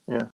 Yeah.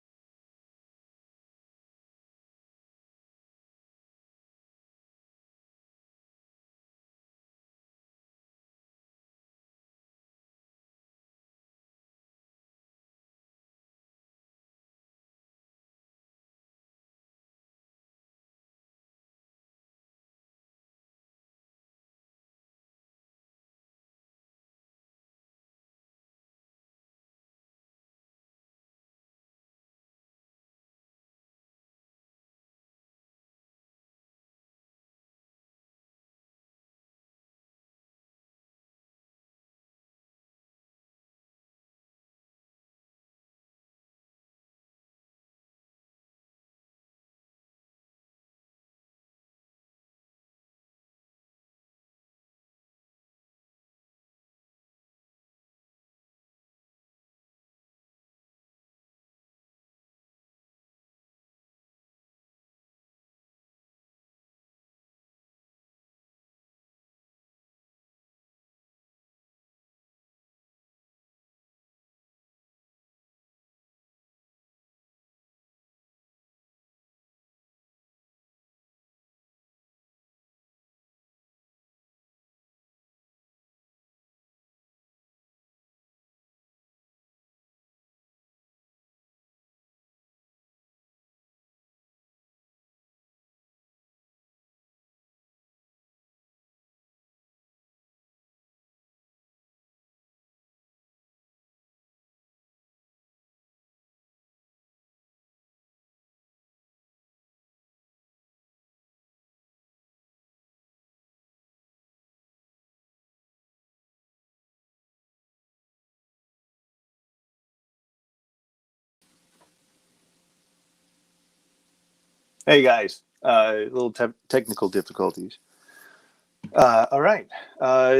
Hey guys, little technical difficulties. All right,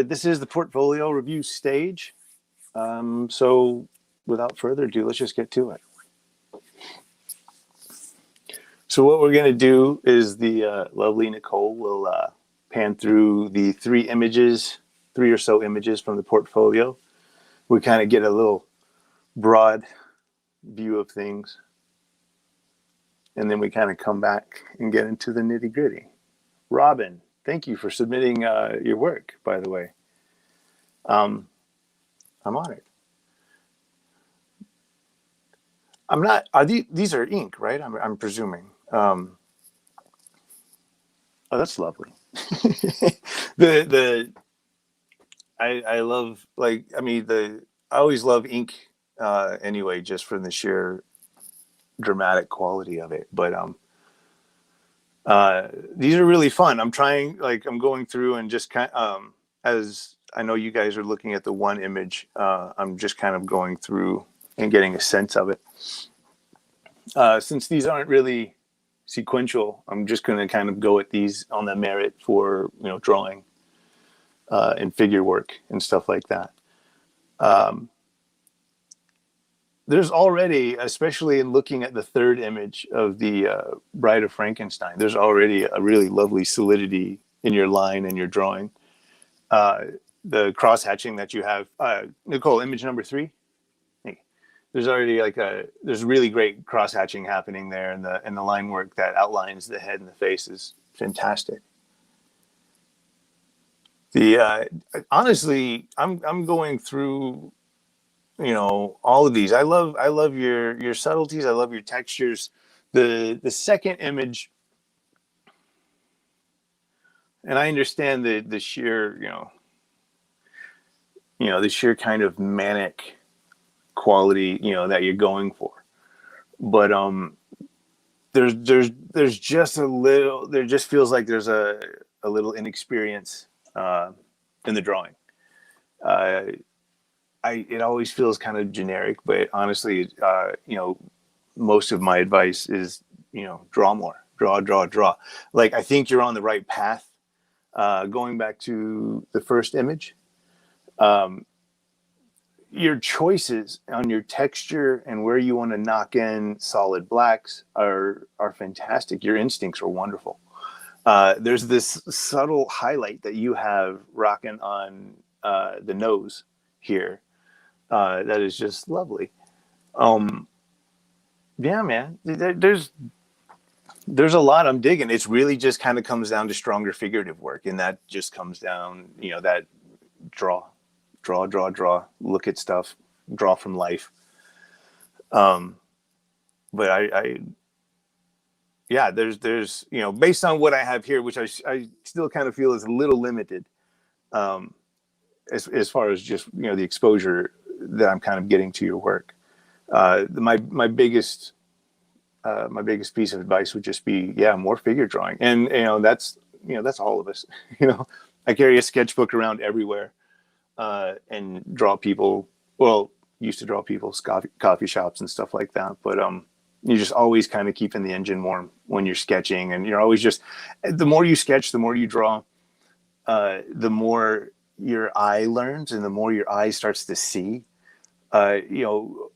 this is the portfolio review stage. So, without further ado, let's just get to it. So, what we're going to do is the lovely Nicole will pan through the three or so images from the portfolio. We kind of get a little broad view of things, and then we kind of come back and get into the nitty gritty. Robin, thank you for submitting your work, by the way. Um, I'm on it. I'm not. Are these are ink, right? I'm presuming. Oh, that's lovely. The I love like I mean the I always love ink anyway, just from the sheer dramatic quality of it. But these are really fun. I'm trying like I'm going through and just kind as I know you guys are looking at the one image. I'm just kind of going through and getting a sense of it. Since these aren't really sequential, I'm just going to kind of go at these on the merit for drawing and figure work and stuff like that. Um, there's already, especially in looking at the third image of the Bride of Frankenstein, there's already a really lovely solidity in your line and your drawing. Uh, the cross hatching that you have, Nicole, image number 3. There's already there's really great cross hatching happening there, and the line work that outlines the head and the face is fantastic. The honestly, I'm going through all of these. I love your subtleties. I love your textures. The second image, and I understand the sheer the sheer kind of manic quality that you're going for, but there's just a little, there just feels like there's a little inexperience in the drawing. Uh, it always feels kind of generic, but honestly, most of my advice is draw more, draw. Like I think you're on the right path. Going back to the first image, um, your choices on your texture and where you want to knock in solid blacks are fantastic. Your instincts are wonderful. There's this subtle highlight that you have rocking on the nose here that is just lovely. Um, Yeah, man. There's a lot I'm digging. It's really just kind of comes down to stronger figurative work, and that just comes down, that draw, draw, look at stuff, draw from life. But yeah, there's based on what I have here, which I still kind of feel is a little limited, as far as just the exposure that I'm kind of getting to your work. My biggest piece of advice would just be, yeah, more figure drawing. And that's all of us. I carry a sketchbook around everywhere, and draw people. Well, used to draw people's coffee shops and stuff like that. But you're just always kind of keeping the engine warm when you're sketching, and you're always just, the more you sketch, the more you draw, the more your eye learns, and the more your eye starts to see.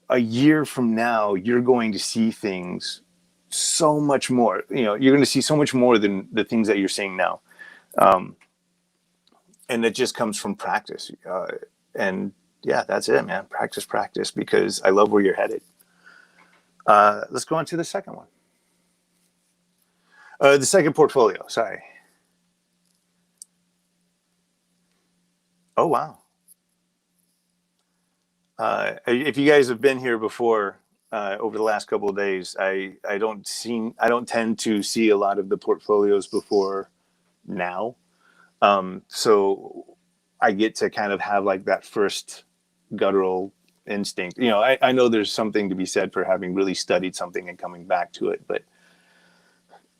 A year from now, you're going to see things so much more. You're going to see so much more than the things that you're seeing now. And it just comes from practice. And yeah, that's it, man. Practice, because I love where you're headed. Let's go on to the second one. The second portfolio, sorry. Oh, wow. If you guys have been here before, over the last couple of days, I don't tend to see a lot of the portfolios before now. So I get to kind of have like that first guttural instinct. I know there's something to be said for having really studied something and coming back to it, but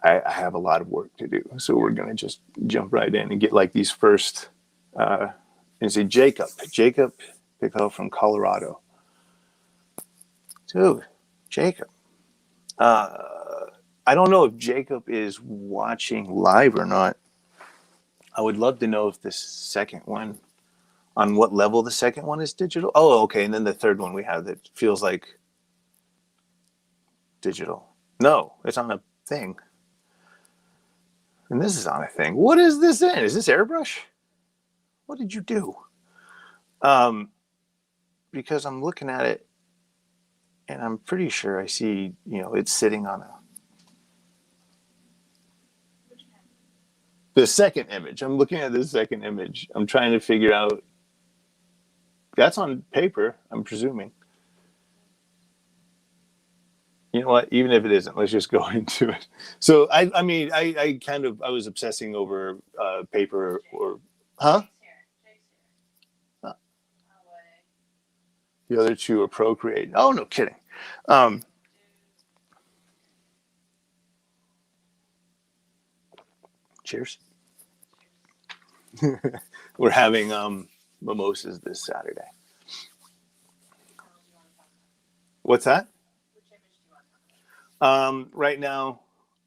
I have a lot of work to do. So we're going to just jump right in and get like these first, and say Jacob Pico from Colorado. Dude, Jacob. I don't know if Jacob is watching live or not. I would love to know if the second one, on what level the second one is digital. Oh, okay. And then the third one we have that feels like digital. No, it's on a thing. And this is on a thing. What is this in? Is this airbrush? What did you do? Because I'm looking at it and I'm pretty sure I see, it's sitting on the second image. I'm looking at the second image. I'm trying to figure out. That's on paper, I'm presuming. You know what? Even if it isn't, let's just go into it. So I mean, I was obsessing over paper or, huh? The other two are Procreate. Oh, no kidding. Um, cheers. We're having mimosas this Saturday. What's that? Right now,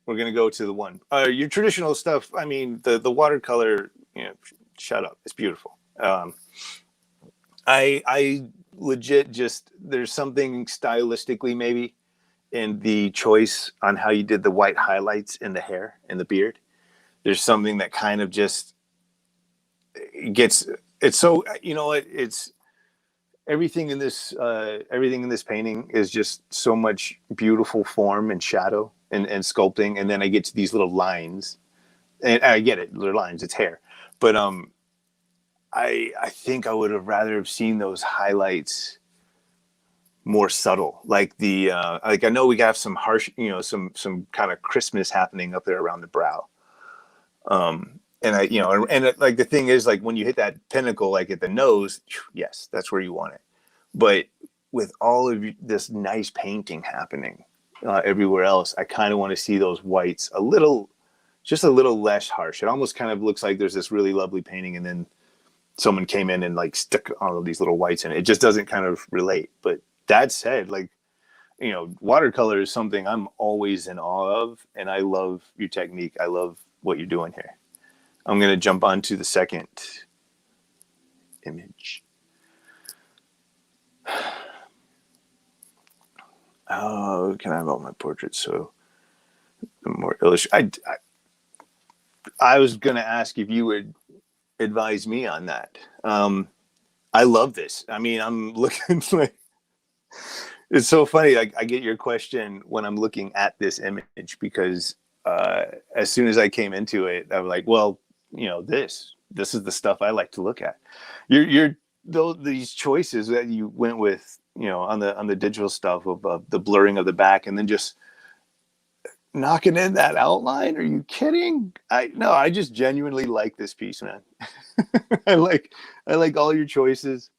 we're gonna go to the one. Your traditional stuff. I mean, the watercolor. Shut up. It's beautiful. I legit just, there's something stylistically maybe in the choice on how you did the white highlights in the hair and the beard. There's something that kind of just gets, it's so, it's everything in this painting is just so much beautiful form and shadow and sculpting. And then I get to these little lines, and I get it, they're lines, it's hair. But I think I would have rather have seen those highlights more subtle. Like like I know we have some harsh, some kind of crispness happening up there around the brow. And like the thing is, like when you hit that pinnacle, like at the nose, yes, that's where you want it. But with all of this nice painting happening everywhere else, I kind of want to see those whites just a little less harsh. It almost kind of looks like there's this really lovely painting, and then someone came in and like stuck all of these little whites in it. It just doesn't kind of relate. But that said, like, watercolor is something I'm always in awe of, and I love your technique. I love what you're doing here. I'm going to jump on to the second image. Oh, can I have all my portraits? So the more illustrate. I was going to ask if you would advise me on that. I love this. I mean, I'm looking like, It's so funny. I get your question when I'm looking at this image because as soon as I came into it, I'm like, well, this is the stuff I like to look at. You're these choices that you went with, on the digital stuff of the blurring of the back, and then just knocking in that outline. Are you kidding? I just genuinely like this piece, man. I like I like all your choices.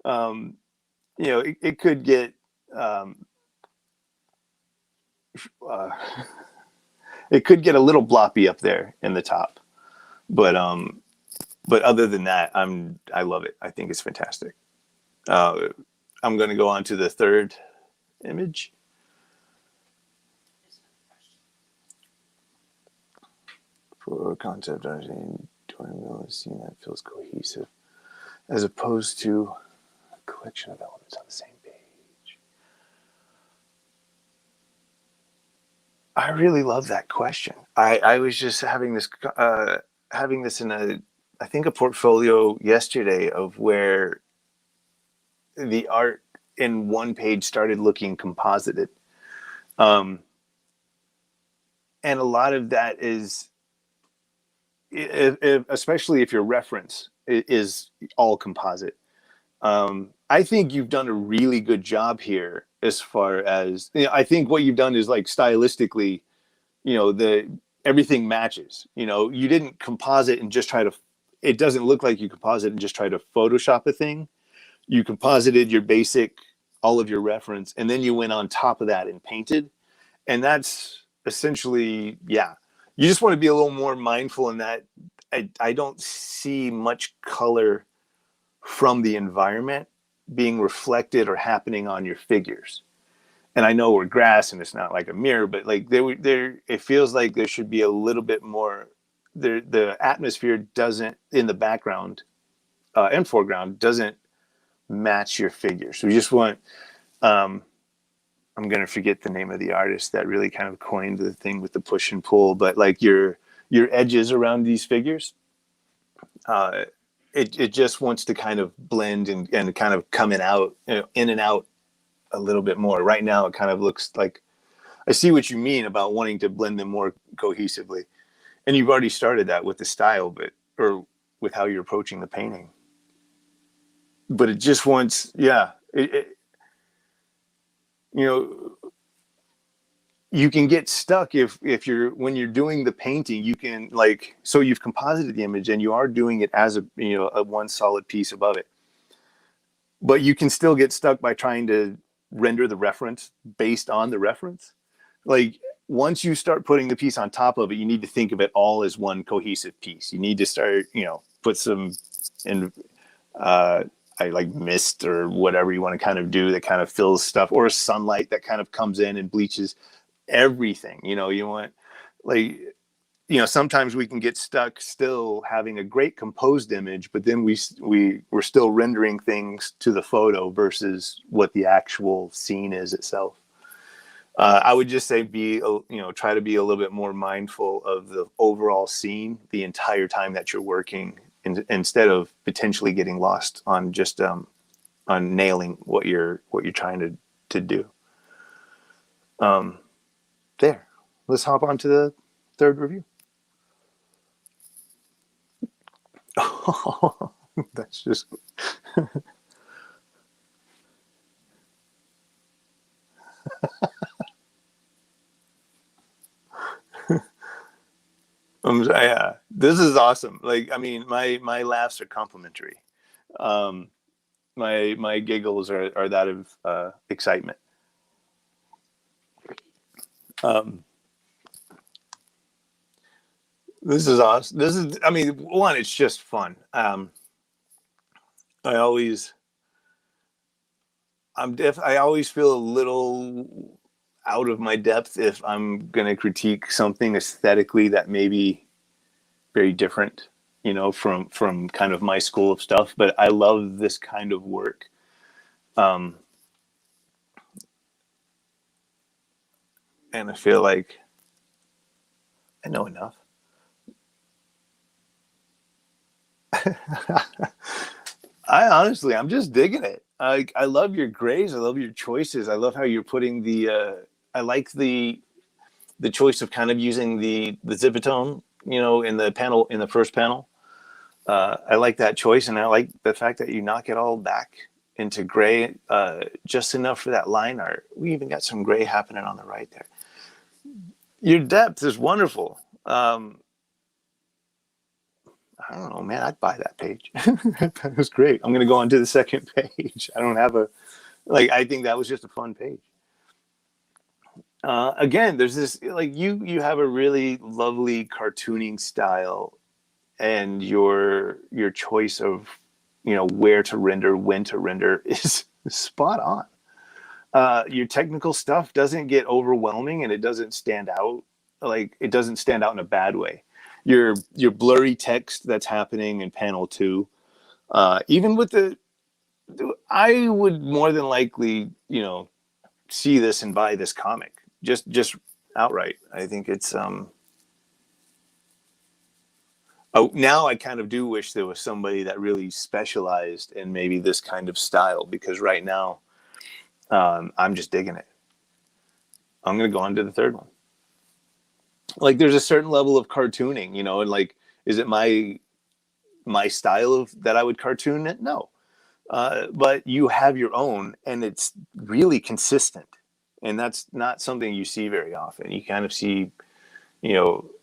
Um, it could get um, uh, it could get a little bloppy up there in the top, but other than that, I love it. I think it's fantastic. Uh, I'm going to go on to the third image. For concept, I think doing a scene that feels cohesive, as opposed to a collection of elements on the same page. I really love that question. I was just having this in I think a portfolio yesterday of where the art in one page started looking composited. Um, and a lot of that is, especially if your reference is all composite. I think you've done a really good job here as far as, I think what you've done is like stylistically, the everything matches. You didn't composite and just try to. It doesn't look like you composite and just try to Photoshop a thing. You composited your basic, all of your reference, and then you went on top of that and painted, and that's essentially, yeah. You just want to be a little more mindful in that. I don't see much color from the environment being reflected or happening on your figures. And I know we're grass and it's not like a mirror, but like there it feels like there should be a little bit more. The atmosphere doesn't in the background and foreground doesn't match your figure. So we just want. Um, I'm gonna forget the name of the artist that really kind of coined the thing with the push and pull, but like your edges around these figures, uh, it just wants to kind of blend and kind of come in and out a little bit more. Right now, it kind of looks like I see what you mean about wanting to blend them more cohesively, and you've already started that with the style, but or with how you're approaching the painting. But it just wants, yeah, you know, you can get stuck if you're when you're doing the painting, you can like so you've composited the image and you are doing it as a one solid piece above it, but you can still get stuck by trying to render the reference based on the reference. Like once you start putting the piece on top of it, you need to think of it all as one cohesive piece. You need to start, put some in I like mist or whatever you want to kind of do that kind of fills stuff, or sunlight that kind of comes in and bleaches everything. You want like sometimes we can get stuck still having a great composed image, but then we're still rendering things to the photo versus what the actual scene is itself. I would just say try to be a little bit more mindful of the overall scene the entire time that you're working, instead of potentially getting lost on just on nailing what you're trying to do. There, let's hop on to the third review. That's just yeah, this is awesome. Like, I mean, my laughs are complimentary. Um, my giggles are that of excitement. Um, this is awesome. This is, I mean, one, it's just fun. I always, I always feel a little out of my depth if I'm going to critique something aesthetically that may be very different, from kind of my school of stuff. But I love this kind of work. Um, and I feel like I know enough. I honestly, I'm just digging it. I love your grays. I love your choices. I love how you're putting I like the choice of kind of using the zipatone, in the panel, in the first panel. I like that choice, and I like the fact that you knock it all back into gray, just enough for that line art. We even got some gray happening on the right there. Your depth is wonderful. I don't know, man. I'd buy that page. That was great. I'm gonna go on to the second page. I don't have a like. I think that was just a fun page. Again, there's this like you have a really lovely cartooning style, and your choice of where to render, when to render is spot on. Your technical stuff doesn't get overwhelming, and it doesn't stand out. Like, it doesn't stand out in a bad way. Your blurry text that's happening in panel 2, even with I would more than likely see this and buy this comic just outright. I think it's oh, now I kind of do wish there was somebody that really specialized in maybe this kind of style, because right now I'm just digging it. I'm gonna go on to the third one. Like, there's a certain level of cartooning, and like, is it my style of that I would cartoon it? No, but you have your own, and it's really consistent, and that's not something you see very often. You kind of see,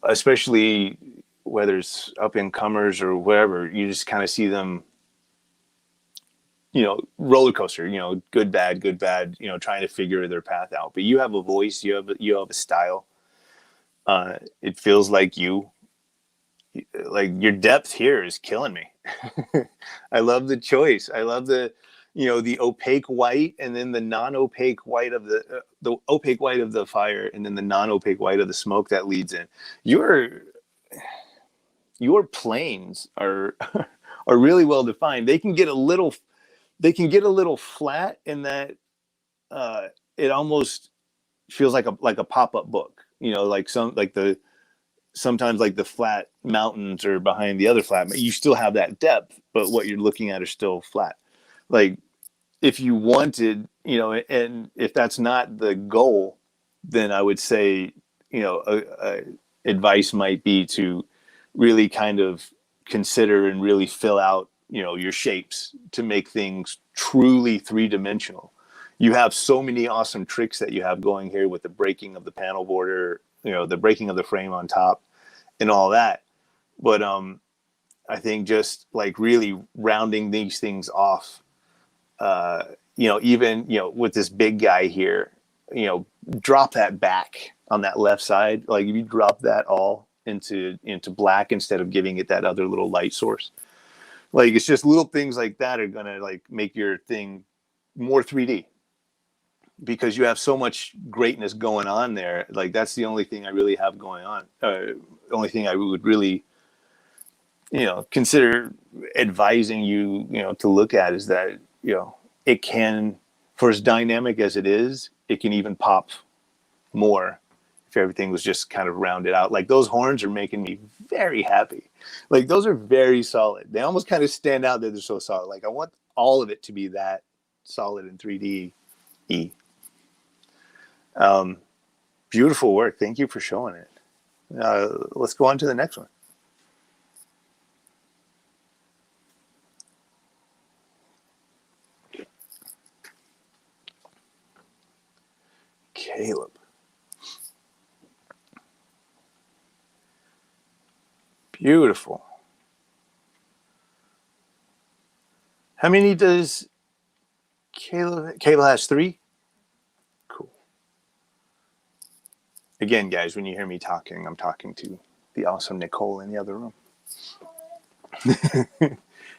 especially whether it's up and comers or wherever, you just kind of see them, roller coaster, good bad, trying to figure their path out. But you have a voice, you have a style. It feels like like your depth here is killing me. I love the choice. I love the opaque white, and then the non-opaque white of the opaque white of the fire, and then the non-opaque white of the smoke that leads in. Your planes are are really well defined. They can get a little flat in that it almost feels like a pop-up book. Sometimes like the flat mountains are behind the other flat, but you still have that depth, but what you're looking at is still flat. Like, if you wanted, and if that's not the goal, then I would say, advice might be to really kind of consider and really fill out, your shapes to make things truly three-dimensional. You have so many awesome tricks that you have going here with the breaking of the panel border, the breaking of the frame on top and all that. But I think just like really rounding these things off, even with this big guy here, drop that back on that left side. Like, if you drop that all into black instead of giving it that other little light source, like, it's just little things like that are gonna like make your thing more 3D, because you have so much greatness going on there. Like, that's the only thing I really have going on. Only thing I would really consider advising you to look at is that it can, for as dynamic as it is, it can even pop more if everything was just kind of rounded out. Like, those horns are making me very happy. Like, those are very solid. They almost kind of stand out that they're so solid. Like, I want all of it to be that solid in 3D. Beautiful work. Thank you for showing it. Let's go on to the next one. Caleb. Beautiful. How many does Caleb? Caleb has 3? Cool. Again, guys, when you hear me talking, I'm talking to the awesome Nicole in the other room.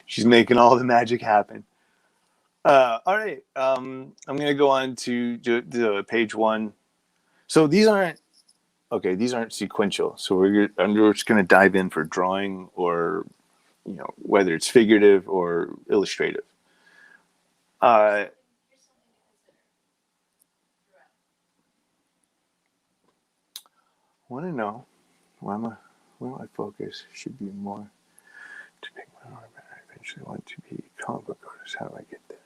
She's making all the magic happen. All right. I'm going to go on to the page 1. So these aren't sequential. So we're just going to dive in for drawing, or whether it's figurative or illustrative. Want to know why my focus should be more to pick my arm, and I eventually want to be comic book artist. How do I get there?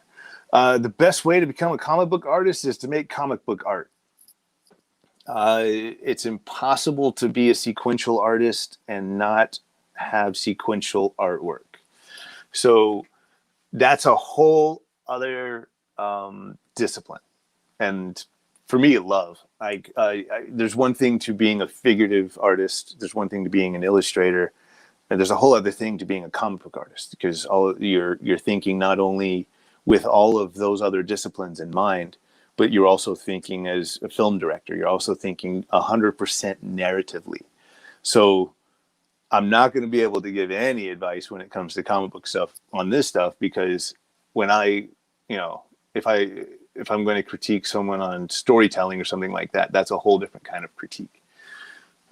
The best way to become a comic book artist is to make comic book art. It's impossible to be a sequential artist and not have sequential artwork. So that's a whole other discipline. And for me, love. There's one thing to being a figurative artist. There's one thing to being an illustrator, and there's a whole other thing to being a comic book artist, because you're thinking not only with all of those other disciplines in mind, but you're also thinking as a film director. You're also thinking 100% narratively. So I'm not going to be able to give any advice when it comes to comic book stuff on this stuff, because when if I'm going to critique someone on storytelling or something like that, that's a whole different kind of critique.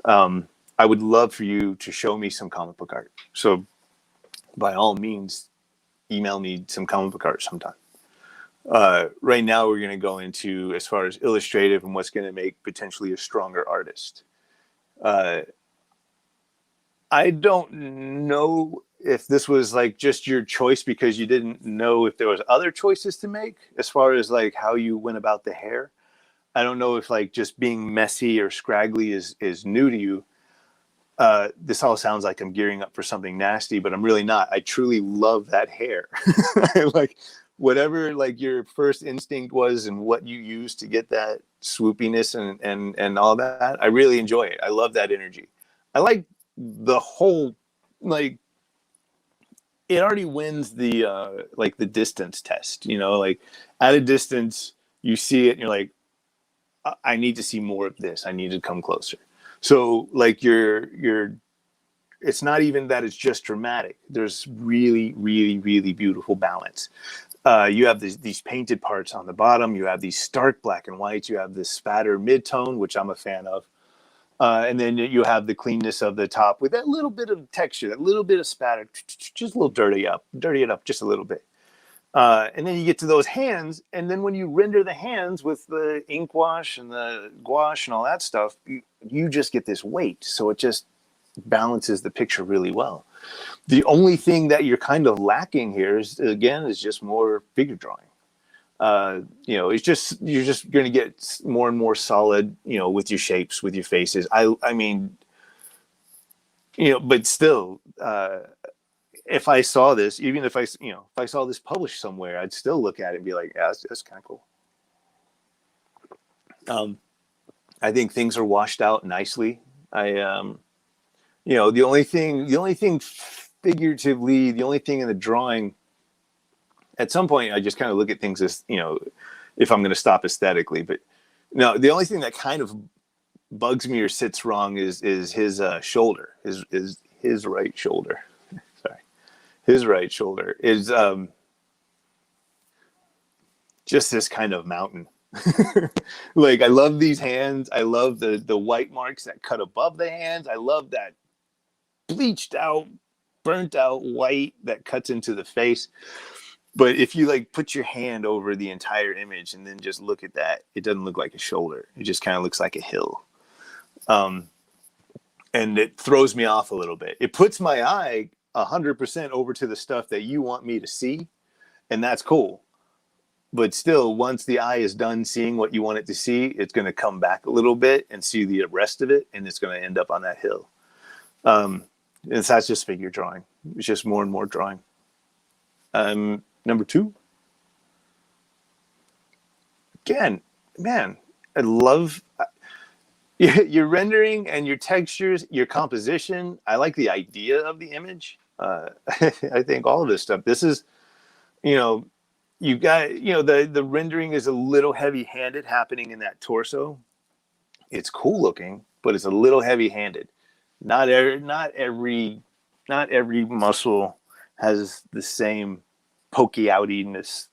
I would love for you to show me some comic book art. So by all means, email me some comic book art sometime. Right now, we're going to go into as far as illustrative and what's going to make potentially a stronger artist. I don't know if this was like just your choice because you didn't know if there was other choices to make as far as like how you went about the hair. I don't know if like just being messy or scraggly is new to you. This all sounds like I'm gearing up for something nasty, but I'm really not. I truly love that hair. Like whatever like your first instinct was and what you used to get that swoopiness and all that, I really enjoy it. I love that energy. I like the whole, like, it already wins the like the distance test, like at a distance you see it and you're like, I need to see more of this. I need to come closer. So like you're it's not even that it's just dramatic. There's really, really, really beautiful balance. You have these painted parts on the bottom. You have these stark black and whites. You have this spatter mid-tone, which I'm a fan of. And then you have the cleanness of the top with that little bit of texture, that little bit of spatter, just a little dirty it up just a little bit. And then you get to those hands, and then when you render the hands with the ink wash and the gouache and all that stuff, you just get this weight. So it just balances the picture really well. The only thing that you're kind of lacking here is just more figure drawing. It's just you're just going to get more and more solid, with your shapes, with your faces. I mean, but still, if I saw this, even if if I saw this published somewhere, I'd still look at it and be like, yeah, that's kind of cool. I think things are washed out nicely. The only thing figuratively, the only thing in the drawing, at some point, I just kind of look at things as, if I'm going to stop aesthetically. But no, the only thing that kind of bugs me or sits wrong is his shoulder, his right shoulder. Sorry, his right shoulder is just this kind of mountain. Like I love these hands. I love the white marks that cut above the hands. I love that bleached out, burnt out white that cuts into the face. But if you like put your hand over the entire image and then just look at that, it doesn't look like a shoulder. It just kind of looks like a hill. And it throws me off a little bit. It puts my eye 100% over to the stuff that you want me to see. And that's cool. But still, once the eye is done seeing what you want it to see, it's going to come back a little bit and see the rest of it. And it's going to end up on that hill. And that's just figure drawing. It's just more and more drawing. Number 2. Again, man, I love your rendering and your textures, your composition. I like the idea of the image. I think all of this stuff. This is, you got, the rendering is a little heavy-handed happening in that torso. It's cool looking, but it's a little heavy-handed. Not every muscle has the same pokey outiness.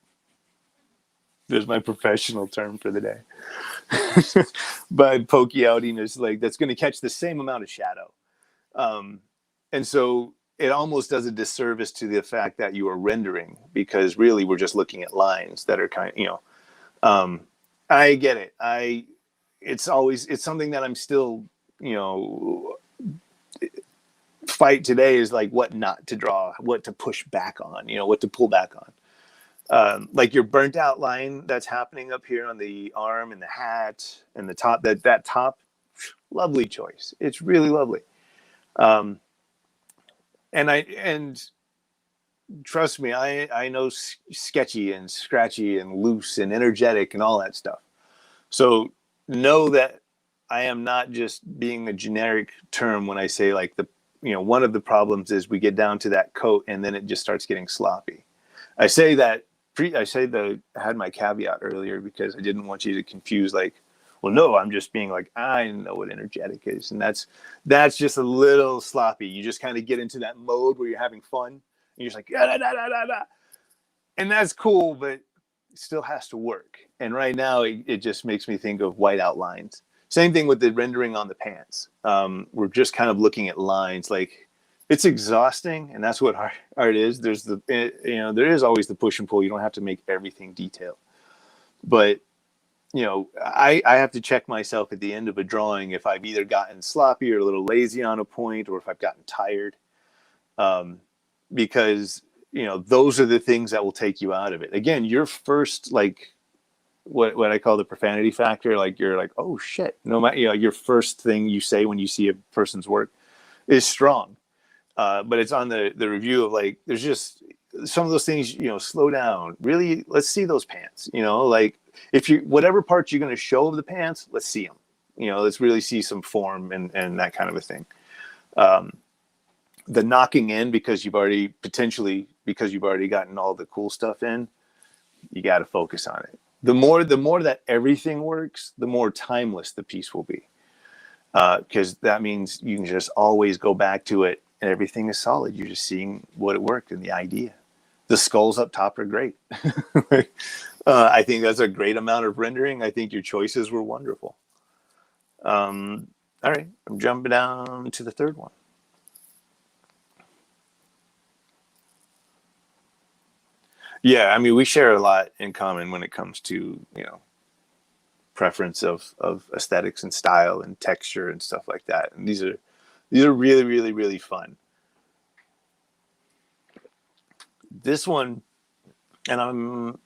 There's my professional term for the day. By pokey outiness, like that's going to catch the same amount of shadow. And so it almost does a disservice to the fact that you are rendering, because really we're just looking at lines that are kind of, I get it. It's something that I'm still, fight today is like what not to draw, what to push back on, what to pull back Like your burnt out line that's happening up here on the arm and the hat and the top, that top, lovely choice. It's really lovely. Um, and trust me, I know sketchy and scratchy and loose and energetic and all that stuff. So know that I am not just being a generic term when I say like one of the problems is we get down to that coat and then it just starts getting sloppy. I say that I had my caveat earlier because I didn't want you to confuse like, well, no, I'm just being like, I know what energetic is. And that's just a little sloppy. You just kind of get into that mode where you're having fun and you're just like, da, da, da, da, da. And that's cool, but it still has to work. And right now it just makes me think of white outlines. Same thing with the rendering on the pants. We're just kind of looking at lines. Like, it's exhausting, and that's what art is. There is always the push and pull. You don't have to make everything detailed, but I have to check myself at the end of a drawing if I've either gotten sloppy or a little lazy on a point, or if I've gotten tired, because those are the things that will take you out of it. Again, your first, like, what I call the profanity factor, like, you're like, oh shit, no matter, your first thing you say when you see a person's work is strong. But it's on the review of like, there's just some of those things, slow down, really, let's see those pants, like, if you, whatever parts you're going to show of the pants, let's see them, let's really see some form and that kind of a thing. The knocking in because you've already gotten all the cool stuff in, you got to focus on it. The more that everything works, the more timeless the piece will be. Because that means you can just always go back to it and everything is solid. You're just seeing what it worked and the idea. The skulls up top are great. I think that's a great amount of rendering. I think your choices were wonderful. All right, I'm jumping down to the third one. Yeah, I mean, we share a lot in common when it comes to, preference of aesthetics and style and texture and stuff like that. And these are really, really, really fun. This one, and I'm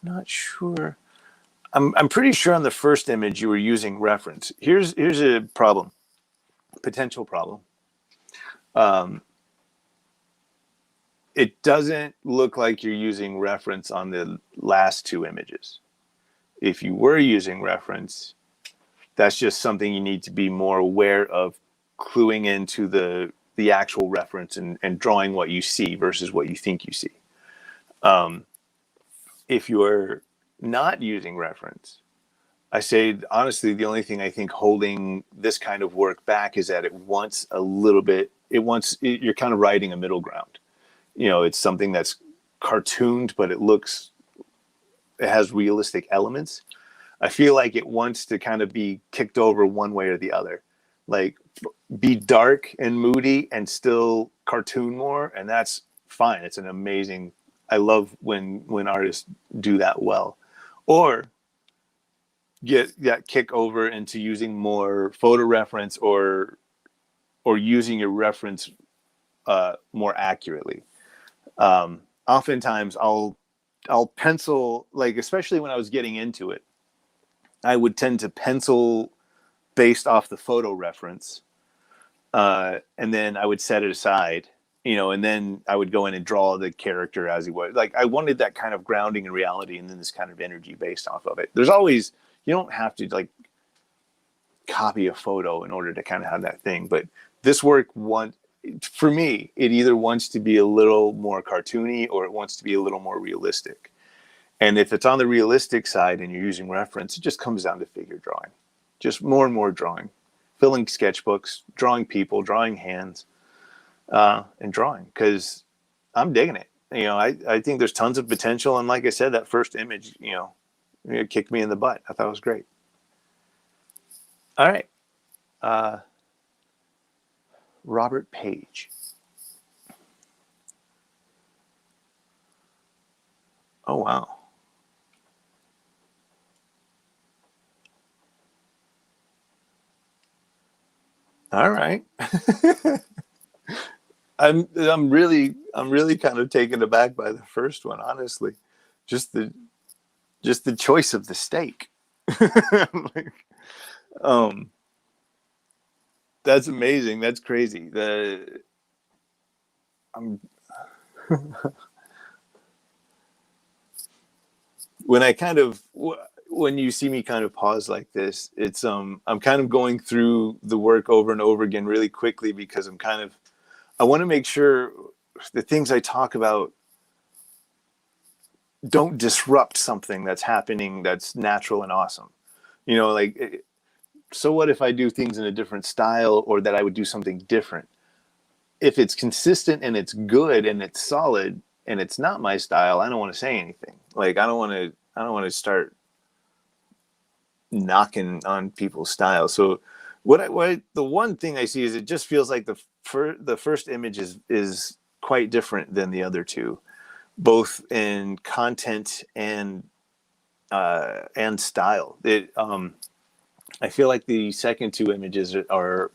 not sure. I'm pretty sure on the first image you were using reference. Here's a problem, potential problem. It doesn't look like you're using reference on the last two images. If you were using reference, that's just something you need to be more aware of, cluing into the actual reference and drawing what you see versus what you think you see. If you're not using reference, I say, honestly, the only thing I think holding this kind of work back is that you're kind of riding a middle ground. It's something that's cartooned, but it has realistic elements. I feel like it wants to kind of be kicked over one way or the other, like be dark and moody and still cartoon more, and that's fine. It's an amazing. I love when artists do that well, or get that kick over into using more photo reference or using your reference more accurately. Oftentimes, I'll pencil, like, especially when I was getting into it, I would tend to pencil based off the photo reference, and then I would set it aside, and then I would go in and draw the character as he was. Like, I wanted that kind of grounding in reality, and then this kind of energy based off of it. You don't have to like copy a photo in order to kind of have that thing, but this work for me, it either wants to be a little more cartoony or it wants to be a little more realistic. And if it's on the realistic side and you're using reference, it just comes down to figure drawing. Just more and more drawing. Filling sketchbooks, drawing people, drawing hands, and drawing. Because I'm digging it. I think there's tons of potential. And like I said, that first image, it kicked me in the butt. I thought it was great. All right. Robert Page. Oh, wow. All right. I'm really kind of taken aback by the first one, honestly. Just the choice of the steak. Like, um, that's amazing. That's crazy. The I'm when I kind of when you see me kind of pause like this, it's I'm kind of going through the work over and over again really quickly because I want to make sure the things I talk about don't disrupt something that's happening that's natural and awesome. Like, so what if I do things in a different style, or that I would do something different? If it's consistent and it's good and it's solid and it's not my style, I don't want to say anything. Like, I don't want to start knocking on people's style. So what the one thing I see is it just feels like the first image is quite different than the other two, both in content and style. I feel like the second two images are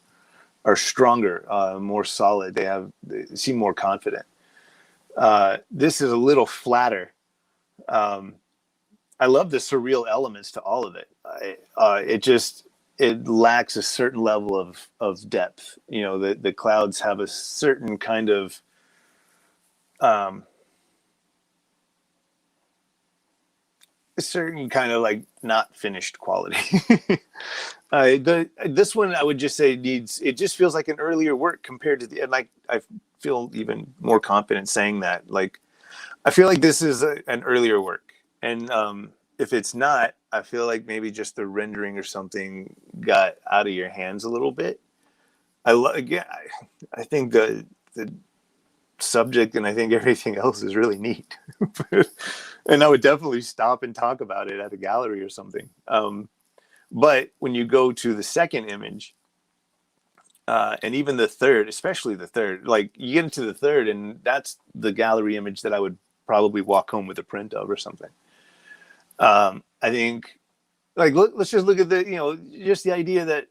stronger, more solid. They seem more confident. This is a little flatter. Um, I love the surreal elements to all of it. It lacks a certain level of depth. The clouds have a certain kind of um, like not finished quality. This one I would just say needs. It just feels like an earlier work compared to and like I feel even more confident saying that. Like, I feel like this is an earlier work, and if it's not, I feel like maybe just the rendering or something got out of your hands a little bit. Again, I think the subject and I think everything else is really neat, and I would definitely stop and talk about it at a gallery or something. But when you go to the second image, and even the third, especially the third, like you get into the third, and that's the gallery image that I would probably walk home with a print of or something. I think, like, let's just look at just the idea that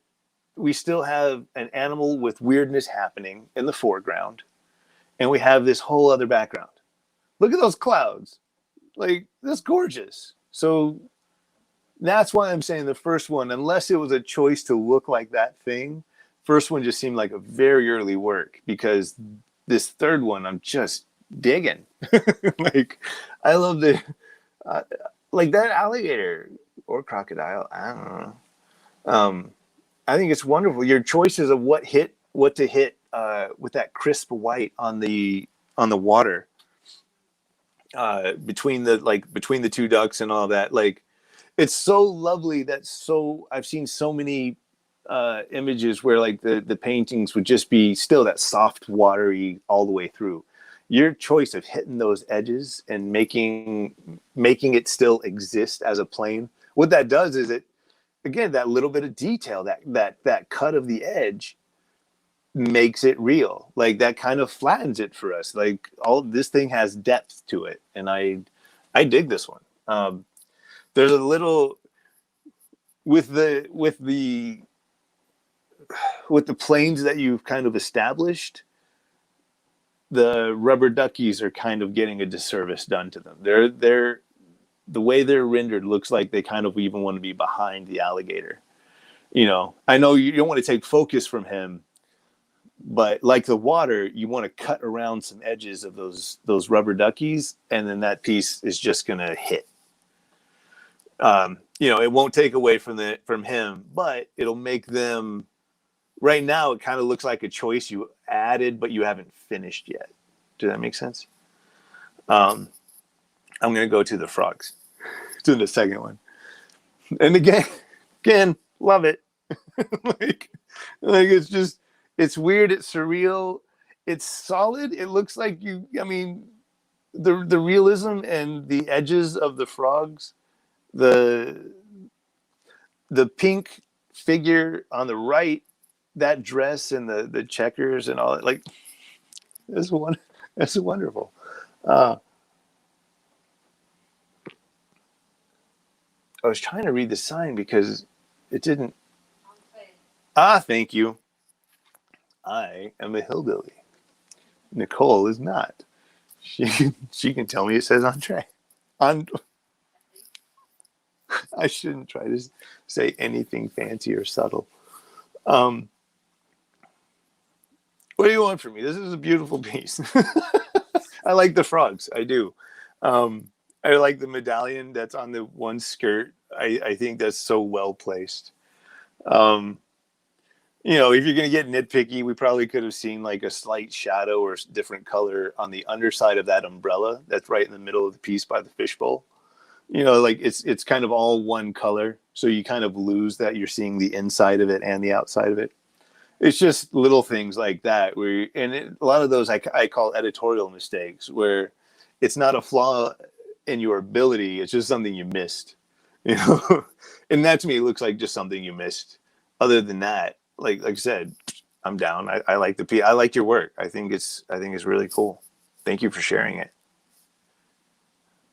we still have an animal with weirdness happening in the foreground, and we have this whole other background. Look at those clouds. Like, that's gorgeous. So that's why I'm saying the first one, unless it was a choice to look like that thing, first one just seemed like a very early work, because this third one I'm just digging. Like, I love uh, like that alligator or crocodile. I don't know. Um, I think it's wonderful. Your choices of what to hit with that crisp white on the water, between the two ducks and all that. Like, it's so lovely. I've seen so many images where like the paintings would just be still that soft, watery all the way through. Your choice of hitting those edges and making it still exist as a plane. What that does is, it again, that little bit of detail, that cut of the edge makes it real. Like, that kind of flattens it for us. Like, all this thing has depth to it, and I dig this one. There's a little with the planes that you've kind of established. The rubber duckies are kind of getting a disservice done to them. They're the way they're rendered looks like they kind of even want to be behind the alligator. I know you don't want to take focus from him, but like the water, you want to cut around some edges of those rubber duckies, and then that piece is just gonna hit. It won't take away from him, but it'll make them. Right now, it kind of looks like a choice you added, but you haven't finished yet. Does that make sense? Um, I'm gonna go to the frogs, to the second one, and again, love it. like, it's weird, it's surreal, it's solid. It looks like I mean, the realism and the edges of the frogs, the the pink figure on the right, that dress and the checkers and all that, like, it's one it's wonderful. uh I was trying to read the sign because it didn't. Thank you. I am a hillbilly. Nicole is not. She can tell me it says entree. On I shouldn't try to say anything fancy or subtle. Um, what do you want from me? This is a beautiful piece. I like the frogs. I do. Um, I like the medallion that's on the one skirt. I think that's so well placed. Um, if you're going to get nitpicky, we probably could have seen like a slight shadow or different color on the underside of that umbrella that's right in the middle of the piece by the fishbowl. Like it's kind of all one color, so you kind of lose that you're seeing the inside of it and the outside of it. It's just little things like that a lot of those I call editorial mistakes, where it's not a flaw in your ability, it's just something you missed. you know and that to me looks like just something you missed. Other than that, like I said, I'm down. I like I like your work. I think it's really cool. Thank you for sharing it.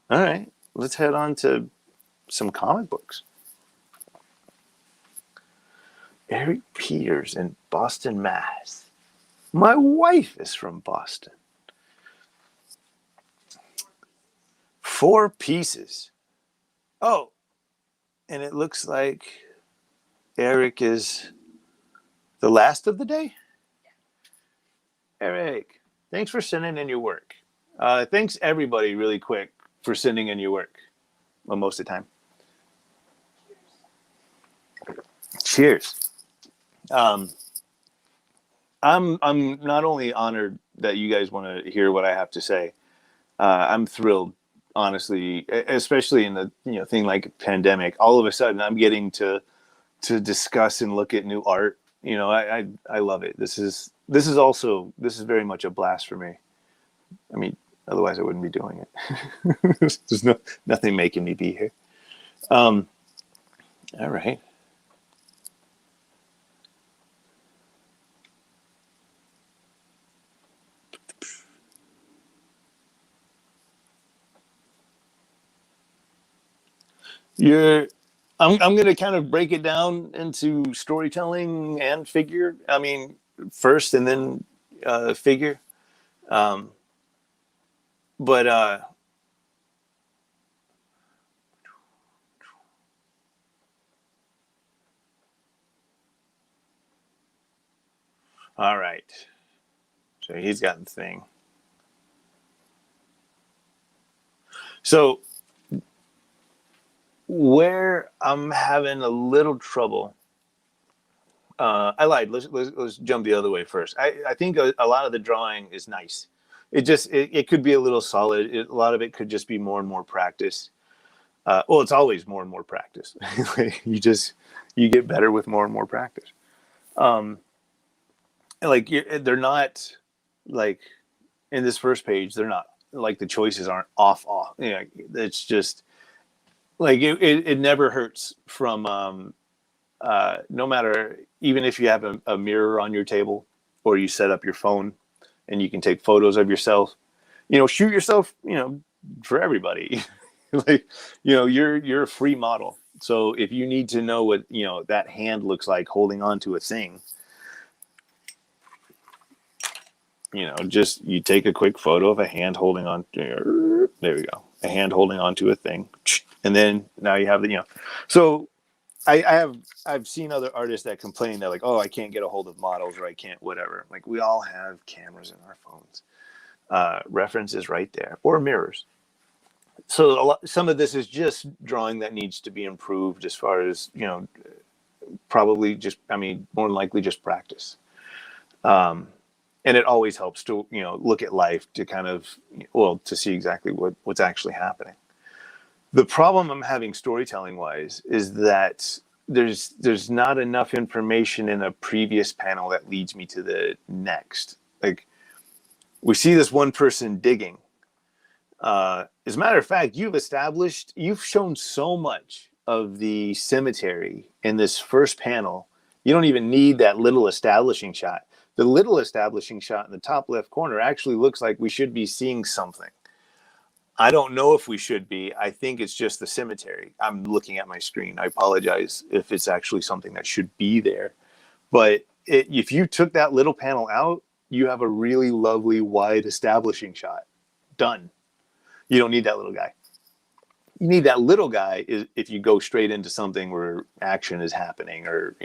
All right, let's head on to some comic books. Eric Peters in Boston, Mass. My wife is from Boston. 4 pieces. Oh, and it looks like Eric is the last of the day? Eric, thanks for sending in your work. Thanks, everybody, really quick, for sending in your work. Well, most of the time. Cheers. I'm not only honored that you guys want to hear what I have to say. I'm thrilled, honestly, especially in the thing like pandemic. All of a sudden, I'm getting to discuss and look at new art. I love it. This is very much a blast for me. I mean, otherwise I wouldn't be doing it. There's nothing making me be here. All right. I'm going to kind of break it down into storytelling and figure. I mean, first and then figure. Um, but all right. So he's got the thing. So where I'm having a little trouble. I lied. Let's jump the other way first. I think a lot of the drawing is nice. It could be a little solid. A lot of it could just be more and more practice. Well, it's always more and more practice. You get better with more and more practice. Um, like they're not like in this first page. They're not like the choices aren't off. It's just like it never hurts from no matter, even if you have a mirror on your table or you set up your phone and you can take photos of yourself, shoot yourself, for everybody. Like, you're a free model. So if you need to know what, that hand looks like holding on to a thing, just you take a quick photo of a hand holding on. There we go. A hand holding on to a thing. And then now you have so I've seen other artists that complain that like, oh, I can't get a hold of models or I can't whatever. Like we all have cameras in our phones. Reference is right there, or mirrors. So some of this is just drawing that needs to be improved as far as, probably just, more than likely just practice. And it always helps to, look at life to kind of, to see exactly what's actually happening. The problem I'm having storytelling wise is that there's not enough information in a previous panel that leads me to the next. Like we see this one person digging. As a matter of fact, you've shown so much of the cemetery in this first panel. You don't even need that little establishing shot. The little establishing shot in the top left corner actually looks like we should be seeing something. I don't know if we should be. I think it's just the cemetery. I'm looking at my screen. I apologize if it's actually something that should be there. But if you took that little panel out, you have a really lovely wide establishing shot. Done. You don't need that little guy. You need that little guy if you go straight into something where action is happening, or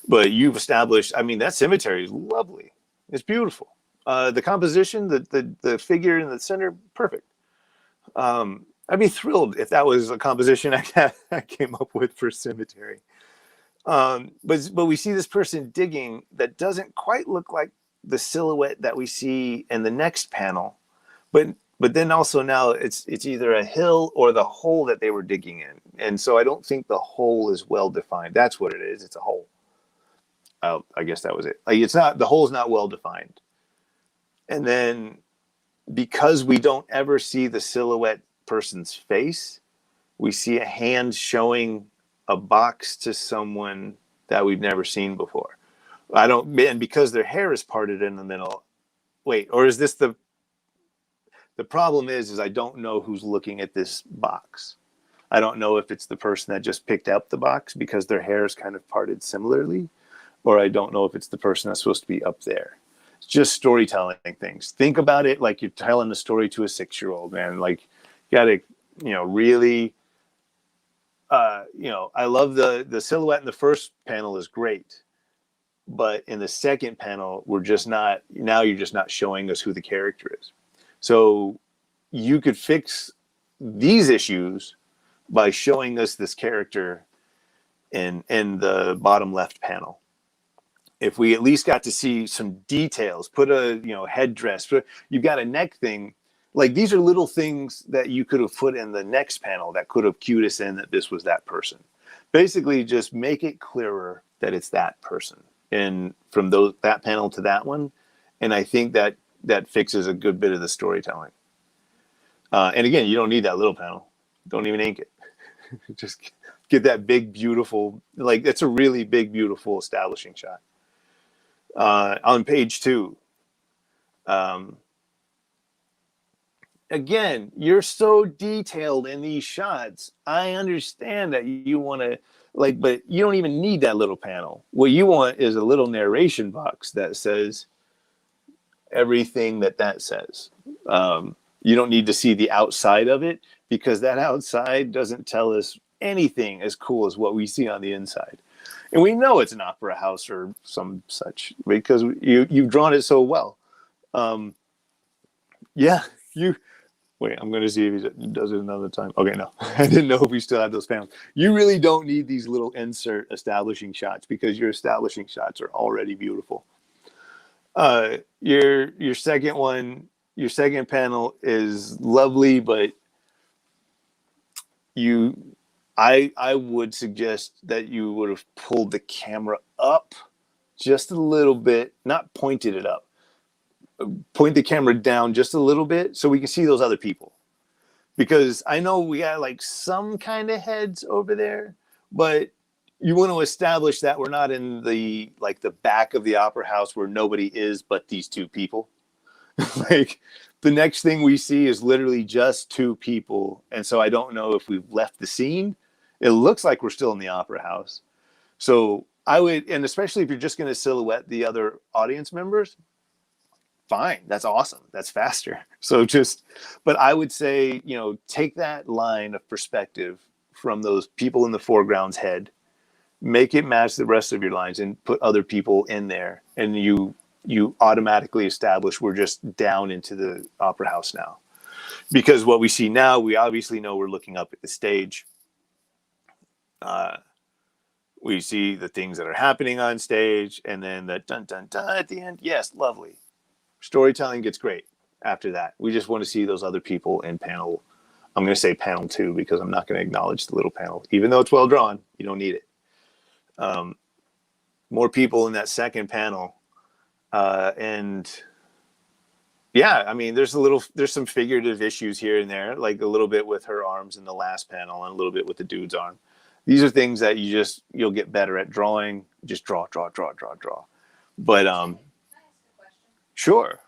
but you've established. I mean, that cemetery is lovely. It's beautiful. The composition, the figure in the center, perfect. I'd be thrilled if that was a composition I came up with for cemetery. But we see this person digging that doesn't quite look like the silhouette that we see in the next panel, but then also now it's either a hill or the hole that they were digging in, and so I don't think the hole is well defined. That's what it is. It's a hole. I guess that was it. Like, it's not, the hole's not well defined, and then because we don't ever see the silhouette person's face, we see a hand showing a box to someone that we've never seen before. And because their hair is parted in the middle. Wait, or is this the problem is I don't know who's looking at this box. I don't know if it's the person that just picked up the box because their hair is kind of parted similarly, or I don't know if it's the person that's supposed to be up there. It's just storytelling things. Think about it like you're telling a story to a 6-year-old, man. Like, you gotta, really, I love the silhouette in the first panel is great, but in the second panel, you're just not showing us who the character is. So you could fix these issues by showing us this character in the bottom left panel. If we at least got to see some details, put a headdress, you've got a neck thing. Like, these are little things that you could have put in the next panel that could have cued us in that this was that person. Basically, just make it clearer that it's that person. And from that panel to that one, and I think that fixes a good bit of the storytelling. And again, you don't need that little panel. Don't even ink it. Just get that big, beautiful, like, that's a really big, beautiful establishing shot. On page 2, again, you're so detailed in these shots. I understand that you want to, but you don't even need that little panel. What you want is a little narration box that says everything that says. You don't need to see the outside of it, because that outside doesn't tell us anything as cool as what we see on the inside. And we know it's an opera house or some such because you've drawn it so well. Wait, I'm going to see if he does it another time. Okay, no. I didn't know if we still had those panels. You really don't need these little insert establishing shots because your establishing shots are already beautiful. Your second panel is lovely, but I would suggest that you would have pulled the camera up just a little bit, not pointed it up. Point the camera down just a little bit so we can see those other people. Because I know we got like some kind of heads over there, but you want to establish that we're not in the back of the opera house where nobody is but these two people. Like, the next thing we see is literally just two people. And so I don't know if we've left the scene. It looks like we're still in the opera house. So I would, and especially if you're just going to silhouette the other audience members, fine. That's awesome. That's faster. But I would say, take that line of perspective from those people in the foreground's head, make it match the rest of your lines, and put other people in there. And you automatically establish we're just down into the opera house now. Because what we see now, we obviously know we're looking up at the stage. We see the things that are happening on stage, and then the dun dun dun at the end. Yes, lovely. Storytelling gets great after that. We just want to see those other people in panel. I'm going to say panel 2 because I'm not going to acknowledge the little panel. Even though it's well drawn, you don't need it. More people in that second panel. And yeah, I mean, there's some figurative issues here and there, like a little bit with her arms in the last panel and a little bit with the dude's arm. These are things that you'll get better at drawing. Just draw. But Can I ask a question? Sure. And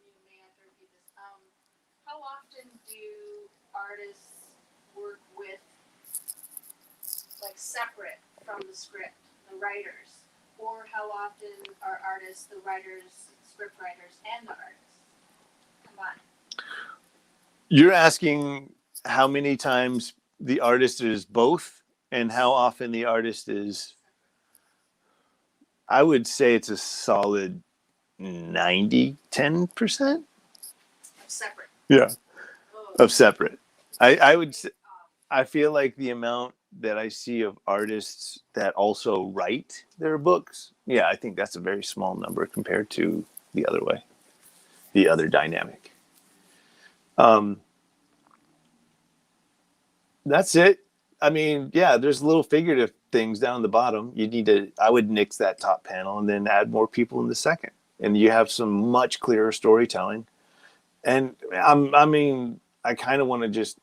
you may have to repeat this. How often do artists work with, separate from the script, the writers, or how often are artists, the writers, script writers, and the artists combined? You're asking how many times the artist is both and how often the artist is. I would say it's a solid 90-10%. Separate. Yeah. Oh, Of separate. I would say, um, I feel like the amount that I see of artists that also write their books, yeah, I think that's a very small number compared to the other way, the other dynamic. Um, that's it. I mean, yeah, there's little figurative things down the bottom. You need to, I would nix that top panel and then add more people in the second. And you have some much clearer storytelling. And I mean, I kind of want to just,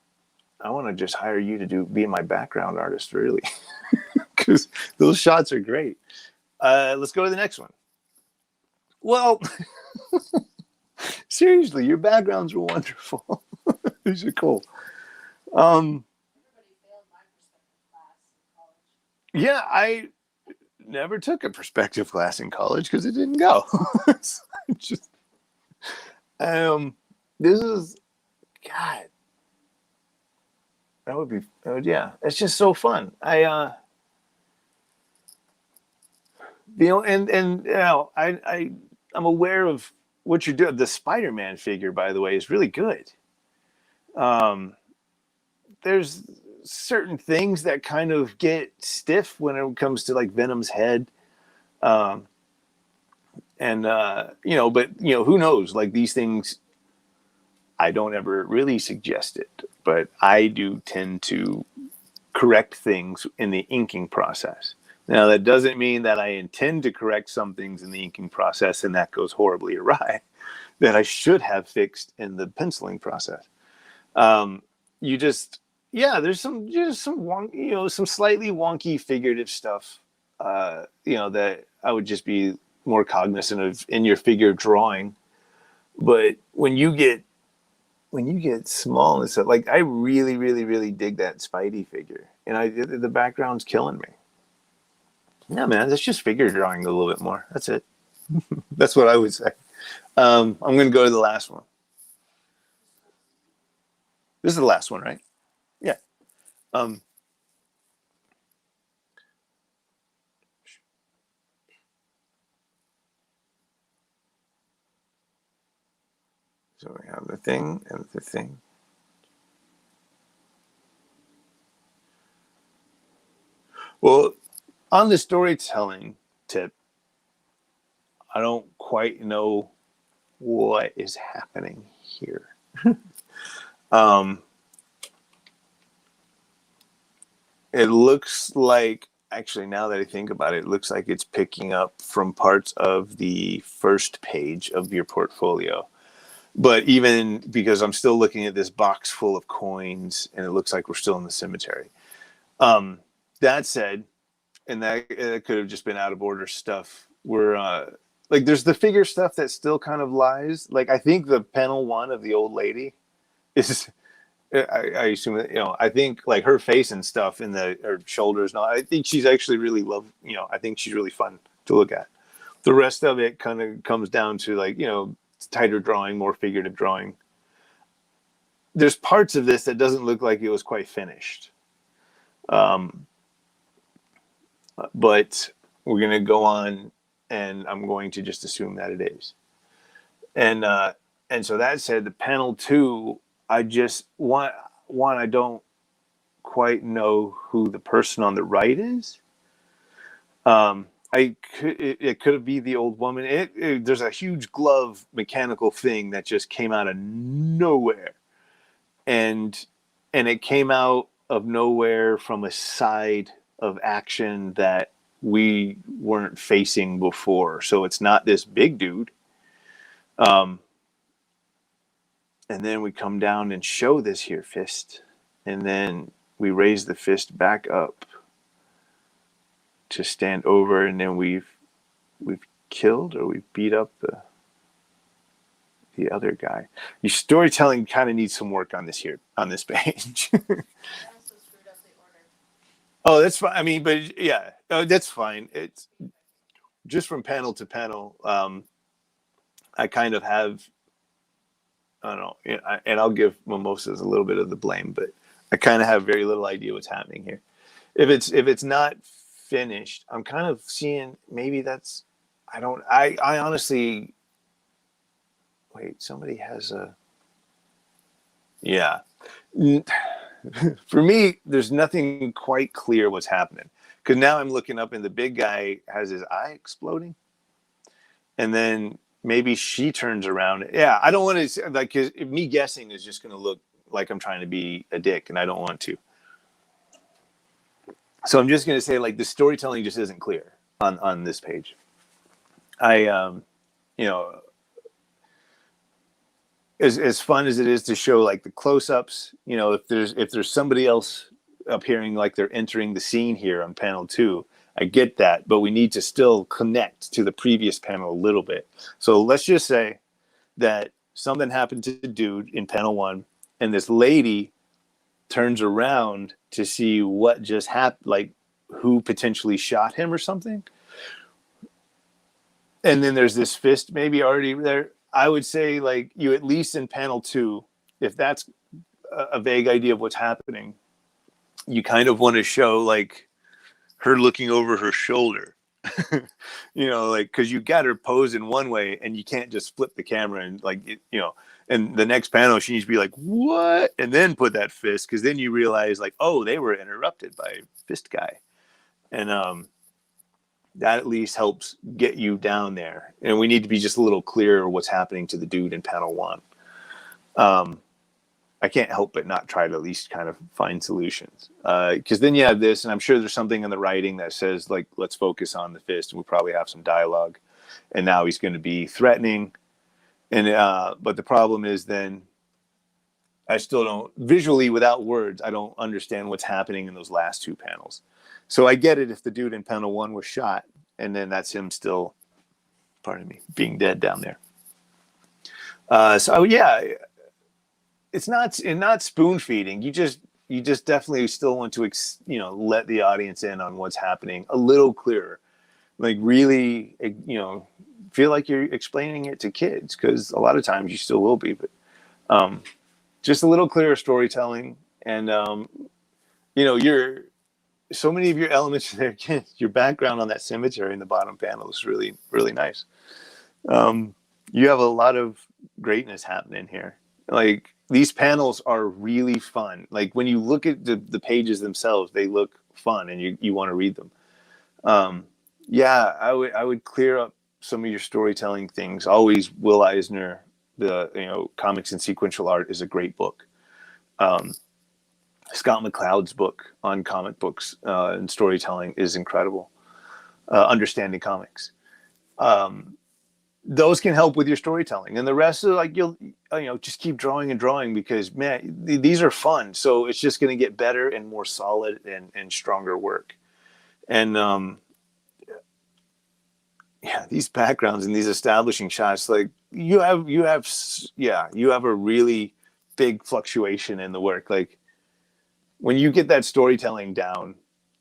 I want to just hire you to be my background artist, really, because those shots are great. Let's go to the next one. Well, seriously, your backgrounds were wonderful. These are cool. Um, everybody failed my perspective class in college. yeah, I never took a perspective class in college because it didn't go. It's just, um, this is, God, that would be, yeah, it's just so fun. And I'm aware of what you're doing. The Spider-Man figure, by the way, is really good. Um, there's certain things that kind of get stiff when it comes to like Venom's head. Um, and but who knows? Like these things, I don't ever really suggest it, but I do tend to correct things in the inking process. Now, that doesn't mean that I intend to correct some things in the inking process and that goes horribly awry that I should have fixed in the penciling process. Um, you just, yeah, there's some slightly wonky figurative stuff, that I would just be more cognizant of in your figure drawing. But when you get small and stuff, like I really, really, really dig that Spidey figure, and the background's killing me. Yeah, man, that's just figure drawing a little bit more. That's it. That's what I would say. I'm going to go to the last one. This is the last one, right? Yeah. Um, so we have the thing and the thing. Well, on the storytelling tip, I don't quite know what is happening here. um, it looks like, actually, now that I think about it, it looks like it's picking up from parts of the first page of your portfolio. But even because I'm still looking at this box full of coins and it looks like we're still in the cemetery. That said, and that it could have just been out of order stuff. We're like there's the figure stuff that still kind of lies. Like I think the panel one of the old lady is. I assume that I think like her face and stuff in her shoulders. No, I think she's actually really I think she's really fun to look at. The rest of it kind of comes down to like tighter drawing, more figurative drawing. There's parts of this that doesn't look like it was quite finished. Um, but we're going to go on and I'm going to just assume that it is. And so that said, the panel two, I just one I don't quite know who the person on the right is. It could be the old woman. There's a huge glove mechanical thing that just came out of nowhere, and it came out of nowhere from a side of action that we weren't facing before. So it's not this big dude. And then we come down and show this here fist, and then we raise the fist back up to stand over, and then we've killed or we've beat up the other guy. Your storytelling kind of needs some work on this page. I also screwed up the order. Oh, that's fine. I mean, but yeah, that's fine. It's just from panel to panel, I kind of have, I don't know, and I'll give Mimosas a little bit of the blame, but I kind of have very little idea what's happening here. If it's not finished, I'm kind of seeing maybe that's, I honestly, wait, somebody has a, yeah. For me, there's nothing quite clear what's happening because now I'm looking up and the big guy has his eye exploding, and then maybe she turns around. Yeah, I don't want to like, cause me guessing is just going to look like I'm trying to be a dick, and I don't want to. So I'm just going to say like the storytelling just isn't clear on this page. I you know, as fun as it is to show like the close-ups, if there's somebody else appearing like they're entering the scene here on panel 2, I get that, but we need to still connect to the previous panel a little bit. So let's just say that something happened to the dude in panel 1, and this lady turns around to see what just happened, like who potentially shot him or something. And then there's this fist maybe already there. I would say like you, at least in panel 2, if that's a vague idea of what's happening, you kind of want to show like her looking over her shoulder. Like, because you got her posed in one way and you can't just flip the camera and like and the next panel she needs to be like what, and then put that fist, because then you realize like, oh, they were interrupted by fist guy. And that at least helps get you down there. And we need to be just a little clearer what's happening to the dude in panel 1. I can't help but not try to at least kind of find solutions. Because then you have this, and I'm sure there's something in the writing that says, like, let's focus on the fist, and we probably have some dialogue. And now he's going to be threatening. And but the problem is then I still don't, visually without words, I don't understand what's happening in those last 2 panels. So I get it if the dude in panel 1 was shot, and then that's him still, pardon me, being dead down there. So yeah, it's not spoon feeding. You just definitely still want to let the audience in on what's happening a little clearer, like really feel like you're explaining it to kids, because a lot of times you still will be, but just a little clearer storytelling. And you're so many of your elements there. Your background on that cemetery in the bottom panel is really, really nice. You have a lot of greatness happening here. Like, these panels are really fun. Like, when you look at the pages themselves, they look fun and you want to read them. Yeah, I would clear up some of your storytelling things. Always Will Eisner, the Comics and Sequential Art is a great book. Scott McCloud's book on comic books and storytelling is incredible. Understanding Comics. Those can help with your storytelling, and the rest of, like, you'll just keep drawing and drawing, because man, these are fun. So it's just going to get better and more solid and stronger work. And yeah, these backgrounds and these establishing shots, like you have a really big fluctuation in the work. Like, when you get that storytelling down,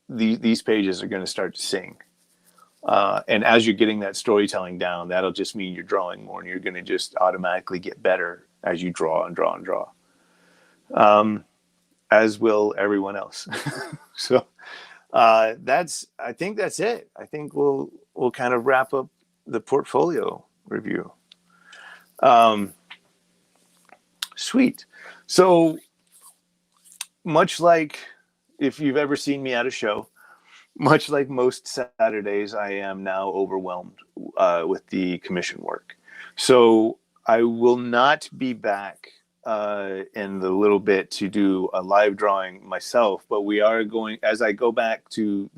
these pages are going to start to sing. And as you're getting that storytelling down, that'll just mean you're drawing more, and you're going to just automatically get better as you draw and draw and draw. As will everyone else. So I think that's it. I think we'll kind of wrap up the portfolio review. Sweet. So much like if you've ever seen me at a show, much like most Saturdays, I am now overwhelmed with the commission work. So I will not be back in the little bit to do a live drawing myself, but we are going, as I go back to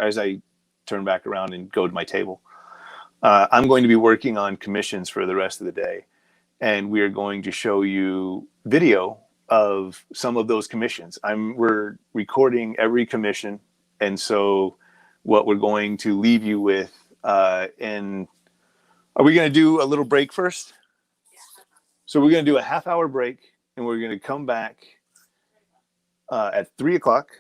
as I turn back around and go to my table, I'm going to be working on commissions for the rest of the day. And we are going to show you video of some of those commissions. We're recording every commission. And so what we're going to leave you with, and are we going to do a little break first? So we're going to do a half-hour break, and we're going to come back at 3 o'clock.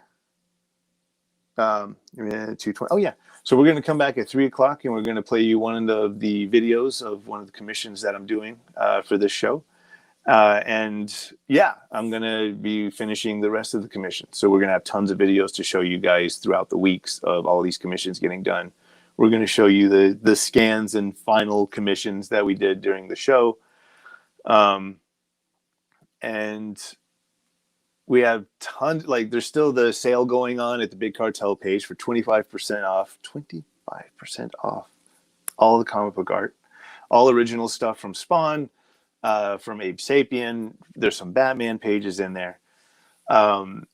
2:20. Oh yeah. So we're going to come back at 3:00 and we're going to play you one of the videos of one of the commissions that I'm doing for this show. And yeah, I'm going to be finishing the rest of the commission. So we're going to have tons of videos to show you guys throughout the weeks of all these commissions getting done. We're going to show you the scans and final commissions that we did during the show. And we have tons, like there's still the sale going on at the Big Cartel page for 25% off, 25% off all the comic book art, all original stuff from Spawn, from Abe Sapien. There's some Batman pages in there. And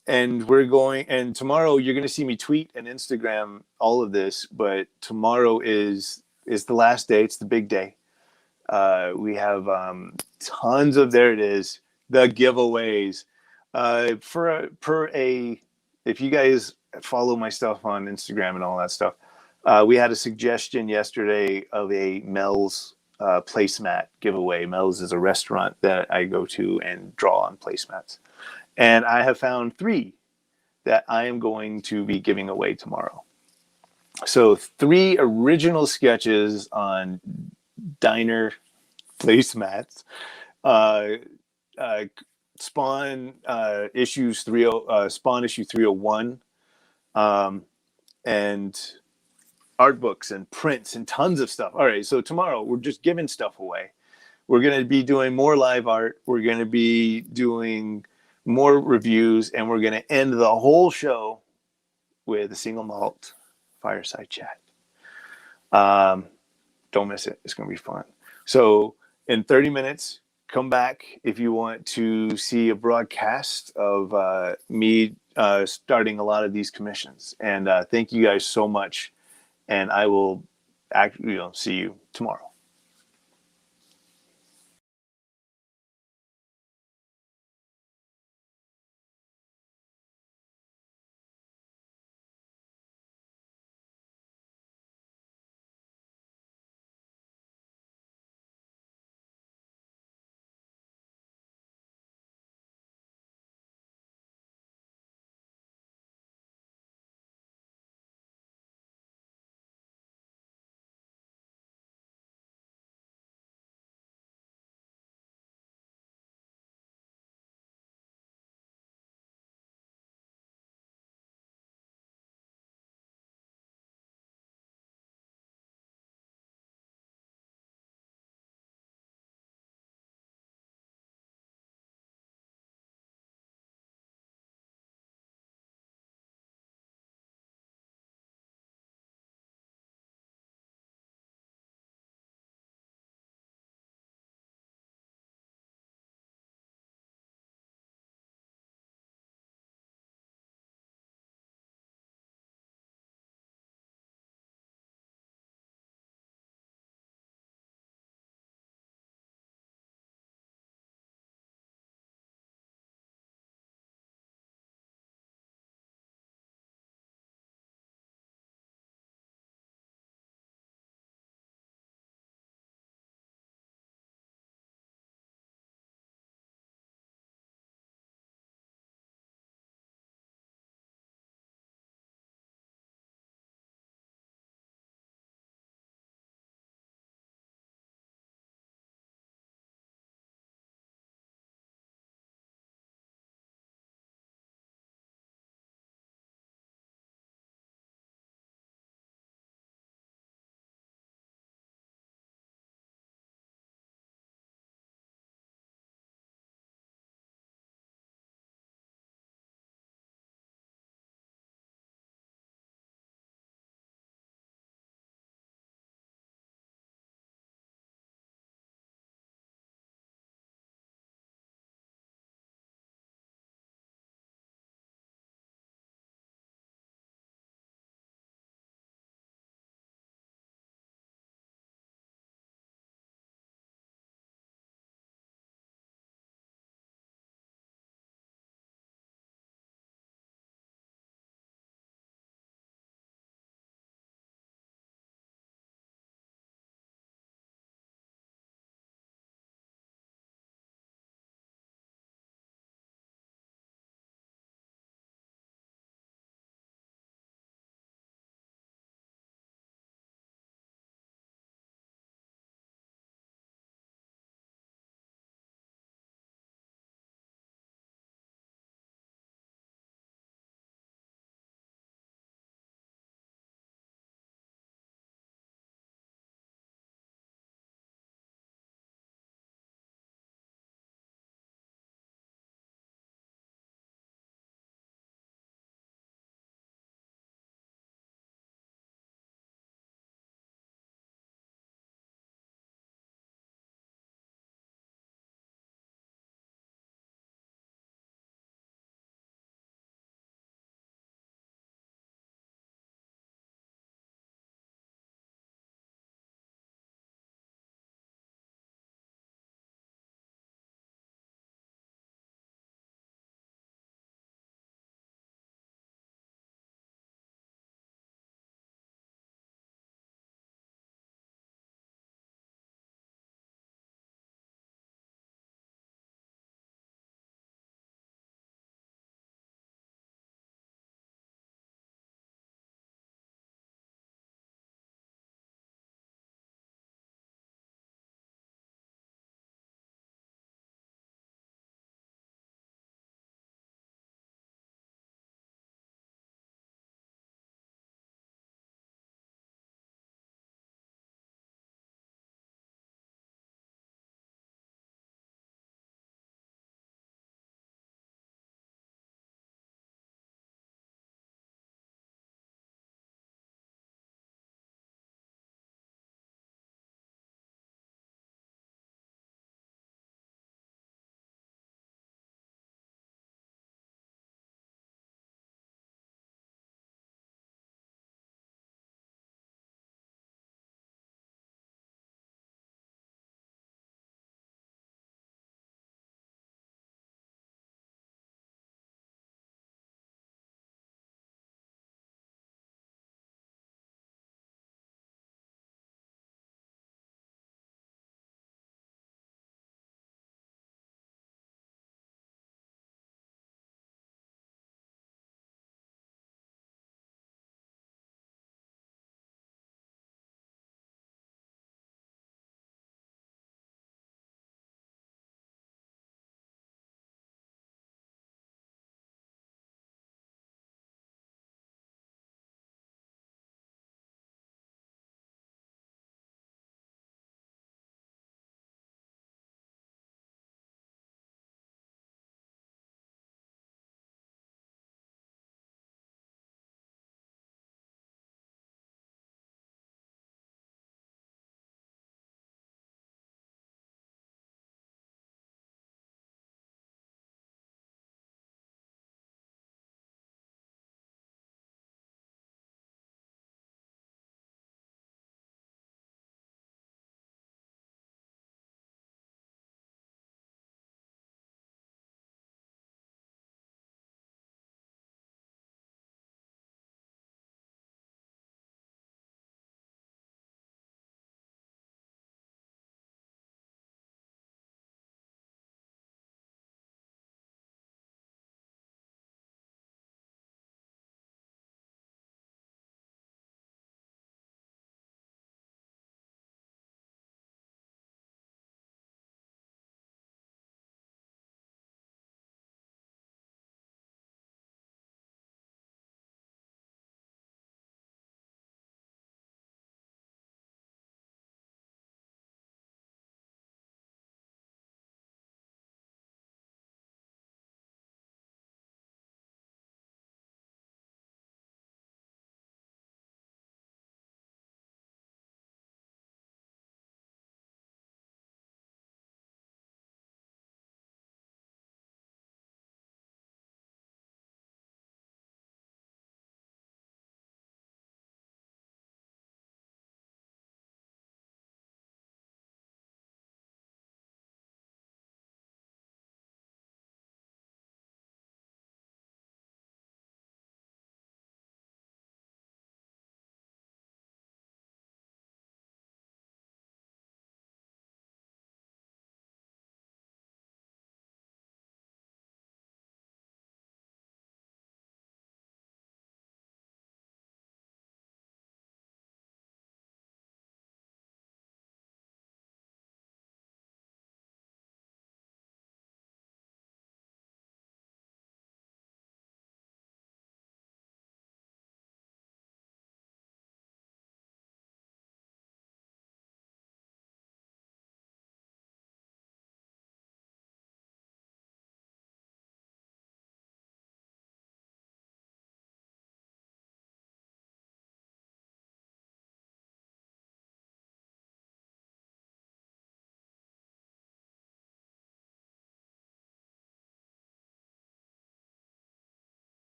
tomorrow you're going to see me tweet and Instagram all of this, but tomorrow is the last day. It's the big day. We have tons of, there it is, the giveaways. If you guys follow my stuff on Instagram and all that stuff, we had a suggestion yesterday of a Mel's placemat giveaway. Mel's is a restaurant that I go to and draw on placemats. And I have found 3 that I am going to be giving away tomorrow. So 3 original sketches on diner placemats. Spawn issue 301, and art books and prints and tons of stuff. All right, so tomorrow we're just giving stuff away. We're going to be doing more live art. We're going to be doing more reviews, and we're going to end the whole show with a single malt fireside chat. Don't miss it. It's going to be fun. So in 30 minutes, come back if you want to see a broadcast of me starting a lot of these commissions. And thank you guys so much. And I will see you tomorrow.